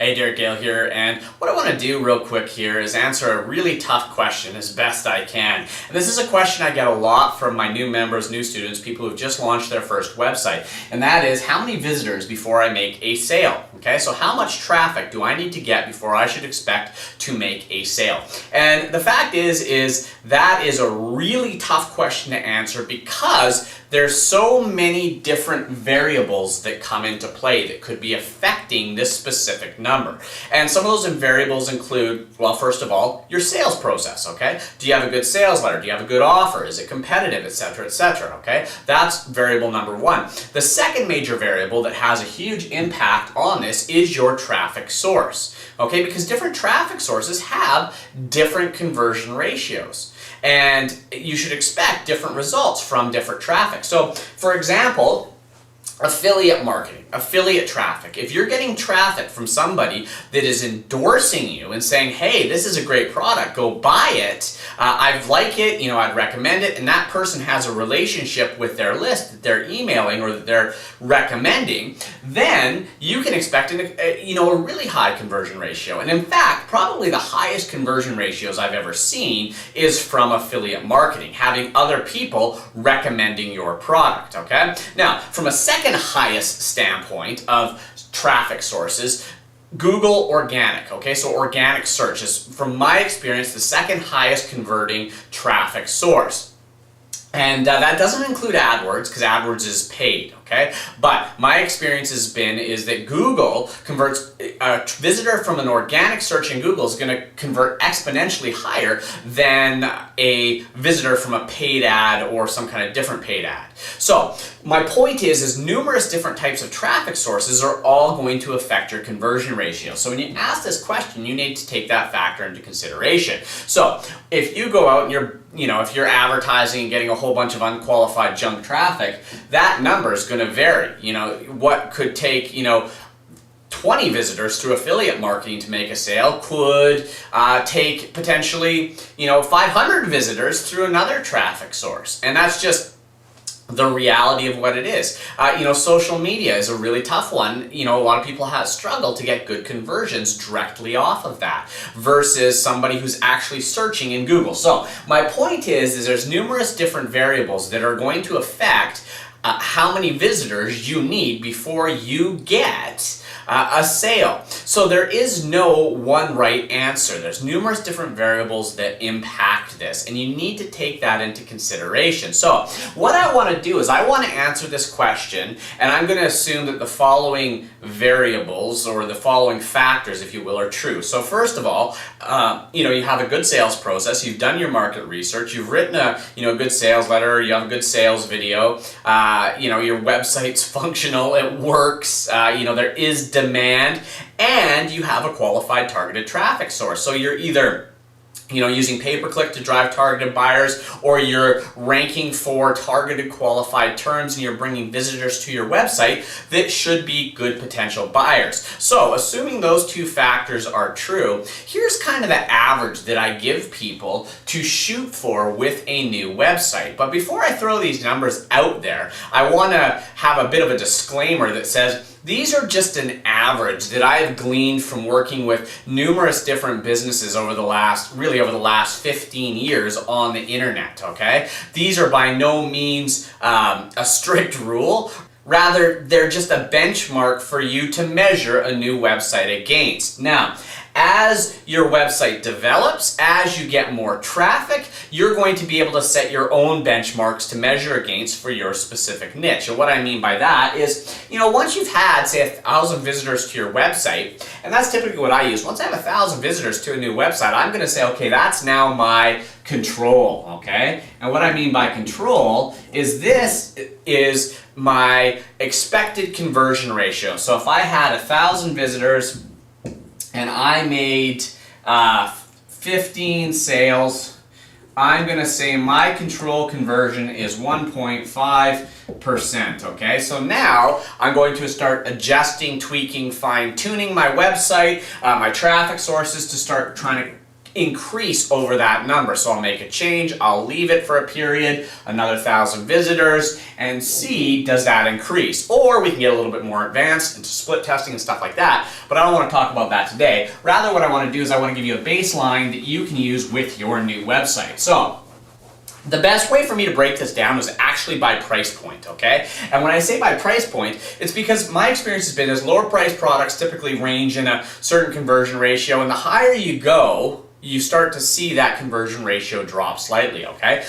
Hey there, Gehl here, and what I want to do real quick here is answer a really tough question as best I can. And this is a question I get a lot from my new members, new students, people who've just launched their first website, and that is how many visitors before I make a sale? Okay, so how much traffic do I need to get before I should expect to make a sale? And the fact is that is a really tough question to answer because there's so many different variables that come into play that could be affecting this specific number. And some of those variables include, well, first of all, your sales process, okay? Do you have a good sales letter? Do you have a good offer? Is it competitive, etc., etc., okay? That's variable number one. The second major variable that has a huge impact on this is your traffic source, okay? Because different traffic sources have different conversion ratios. And you should expect different results from different traffic. So, for example, affiliate marketing, affiliate traffic. If you're getting traffic from somebody that is endorsing you and saying, hey, this is a great product, go buy it, I like it, I'd recommend it, and that person has a relationship with their list that they're emailing or that they're recommending, then you can expect a really high conversion ratio. And in fact, probably the highest conversion ratios I've ever seen is from affiliate marketing, having other people recommending your product, okay? Now, from a second highest standpoint of traffic sources, Google organic, okay? So organic search is, from my experience, the second highest converting traffic source. And that doesn't include AdWords, because AdWords is paid, okay? But my experience is that Google converts a visitor from an organic search in Google is going to convert exponentially higher than a visitor from a paid ad or some kind of different paid ad. So my point is numerous different types of traffic sources are all going to affect your conversion ratio. So when you ask this question, you need to take that factor into consideration. So if you go out and if you're advertising and getting a whole bunch of unqualified junk traffic, that number is going to vary. What could take, 20 visitors through affiliate marketing to make a sale could take potentially, 500 visitors through another traffic source. And that's just the reality of what it is. Social media is a really tough one. A lot of people struggle to get good conversions directly off of that versus somebody who's actually searching in Google. So my point is there's numerous different variables that are going to affect how many visitors you need before you get a sale. So there is no one right answer. There's numerous different variables that impact this, and you need to take that into consideration. So what I want to do is I want to answer this question, and I'm going to assume that the following variables or the following factors, if you will, are true. So first of all, you have a good sales process, you've done your market research, you've written a good sales letter, you have a good sales video, your website's functional, it works, there is demand, and you have a qualified targeted traffic source. So you're either using pay-per-click to drive targeted buyers, or you're ranking for targeted qualified terms and you're bringing visitors to your website that should be good potential buyers. So assuming those two factors are true, here's kind of the average that I give people to shoot for with a new website. But before I throw these numbers out there, I want to have a bit of a disclaimer that says these are just an average that I have gleaned from working with numerous different businesses over the last 15 years on the internet, okay? These are by no means a strict rule. Rather, they're just a benchmark for you to measure a new website against. Now, as your website develops, as you get more traffic, you're going to be able to set your own benchmarks to measure against for your specific niche. And what I mean by that is, once you've had, say, 1,000 visitors to your website, and that's typically what I use. Once I have 1,000 visitors to a new website, I'm going to say, okay, that's now my control, okay? And what I mean by control is this is my expected conversion ratio. So if I had 1,000 visitors and I made 15 sales, I'm going to say my control conversion is 1.5%, okay? So now I'm going to start adjusting, tweaking, fine-tuning my website, my traffic sources to start trying to increase over that number. So I'll make a change, I'll leave it for a period, another 1,000 visitors, and see does that increase. Or we can get a little bit more advanced into split testing and stuff like that, but I don't want to talk about that today. Rather, what I want to do is I want to give you a baseline that you can use with your new website. So the best way for me to break this down is actually by price point, okay? And when I say by price point, it's because my experience has been is lower priced products typically range in a certain conversion ratio, and the higher you go, you start to see that conversion ratio drop slightly, okay?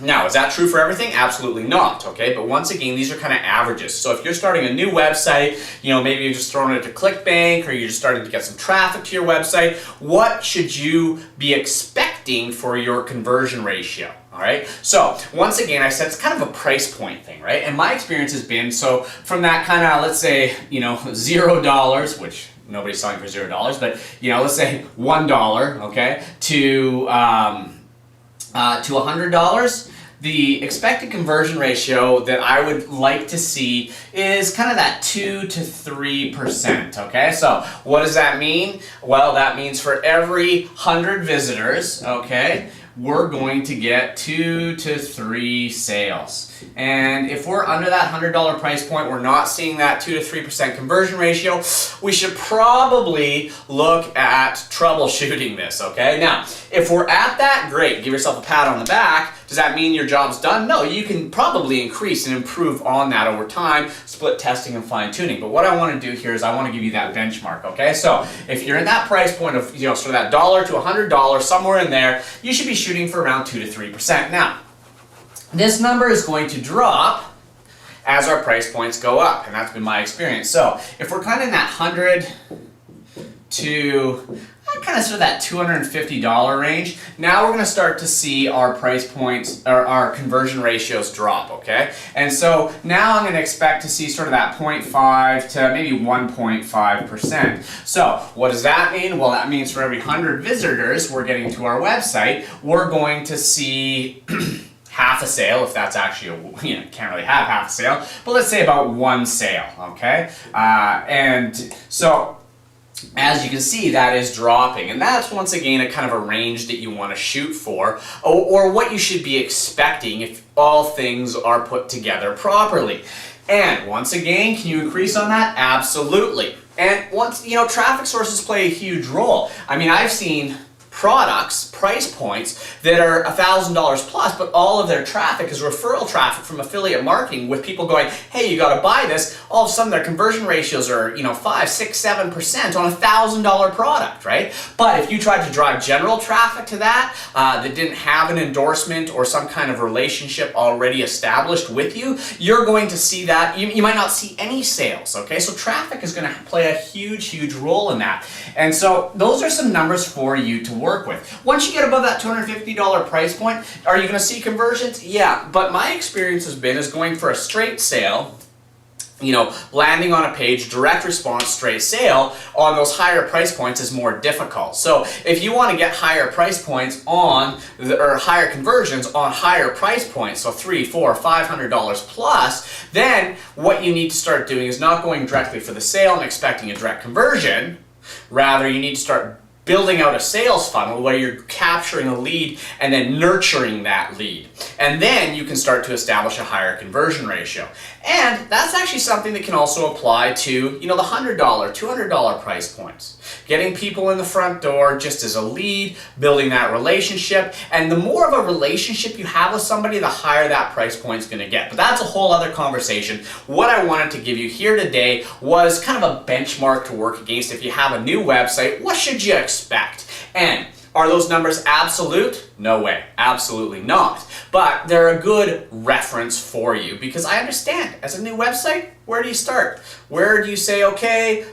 Now, is that true for everything? Absolutely not, okay? But once again, these are kind of averages. So if you're starting a new website, maybe you're just throwing it to ClickBank, or you're just starting to get some traffic to your website, what should you be expecting for your conversion ratio? All right, so once again, I said it's kind of a price point thing, right? And my experience has been, so from that kind of, let's say, $0, which nobody's selling for $0, but let's say $1, okay, to $100. The expected conversion ratio that I would like to see is kind of that 2 to 3%, okay? So what does that mean? Well, that means for every 100 visitors, okay, we're going to get 2 to 3 sales. And if we're under that $100 price point, we're not seeing that 2 to 3% conversion ratio, we should probably look at troubleshooting this, okay? Now, if we're at that, great, give yourself a pat on the back. Does that mean your job's done? No, you can probably increase and improve on that over time, split testing and fine tuning. But what I want to do here is I want to give you that benchmark, okay? So if you're in that price point of, sort of that $1 to $100, somewhere in there, you should be shooting for around 2 to 3%. Now, this number is going to drop as our price points go up, and that's been my experience. So if we're kind of in that 100 to kind of sort of that $250 range, now we're going to start to see our price points, or our conversion ratios drop, okay? And so now I'm going to expect to see sort of that 0.5 to maybe 1.5%. So what does that mean? Well, that means for every 100 visitors we're getting to our website, we're going to see half a sale, if that's actually can't really have half a sale, but let's say about 1 sale, okay? And so as you can see, that is dropping, and that's once again a kind of a range that you want to shoot for, or what you should be expecting if all things are put together properly. And once again, can you increase on that? Absolutely. And once, traffic sources play a huge role. I mean, I've seen products, price points that are $1,000 plus, but all of their traffic is referral traffic from affiliate marketing, with people going, hey, you got to buy this. All of a sudden their conversion ratios are 5, 6, 7% on a $1,000 product, right? But if you tried to drive general traffic to that that didn't have an endorsement or some kind of relationship already established with you, you're going to see that you might not see any sales, okay? So traffic is going to play a huge role in that. And so those are some numbers for you to work with. Once you get above that $250 price point, are you going to see conversions? Yeah, but my experience has been is going for a straight sale, landing on a page, direct response, straight sale on those higher price points is more difficult. So if you want to get higher price points or higher conversions on higher price points, so $300, $400, $500 plus, then what you need to start doing is not going directly for the sale and expecting a direct conversion. Rather, you need to start building out a sales funnel where you're capturing a lead and then nurturing that lead. And then you can start to establish a higher conversion ratio. And that's actually something that can also apply to, the $100, $200 price points. Getting people in the front door just as a lead, building that relationship. And the more of a relationship you have with somebody, the higher that price point's going to get. But that's a whole other conversation. What I wanted to give you here today was kind of a benchmark to work against. If you have a new website, what should you expect? And are those numbers absolute? No way, absolutely not. But they're a good reference for you, because I understand, as a new website, where do you start? Where do you say, okay,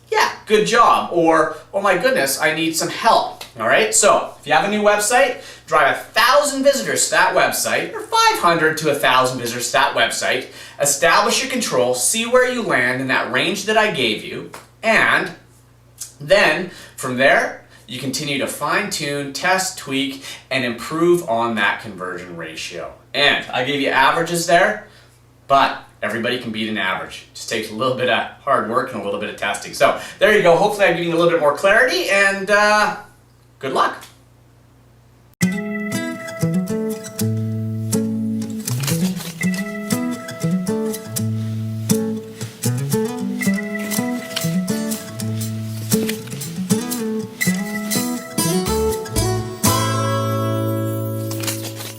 yeah, good job, or, oh my goodness, I need some help, all right? So, if you have a new website, drive 1,000 visitors to that website, or 500 to 1,000 visitors to that website, establish your control, see where you land in that range that I gave you, and then, from there, you continue to fine-tune, test, tweak, and improve on that conversion ratio. And I gave you averages there, but everybody can beat an average. It just takes a little bit of hard work and a little bit of testing. So there you go. Hopefully I've given you a little bit more clarity, and good luck.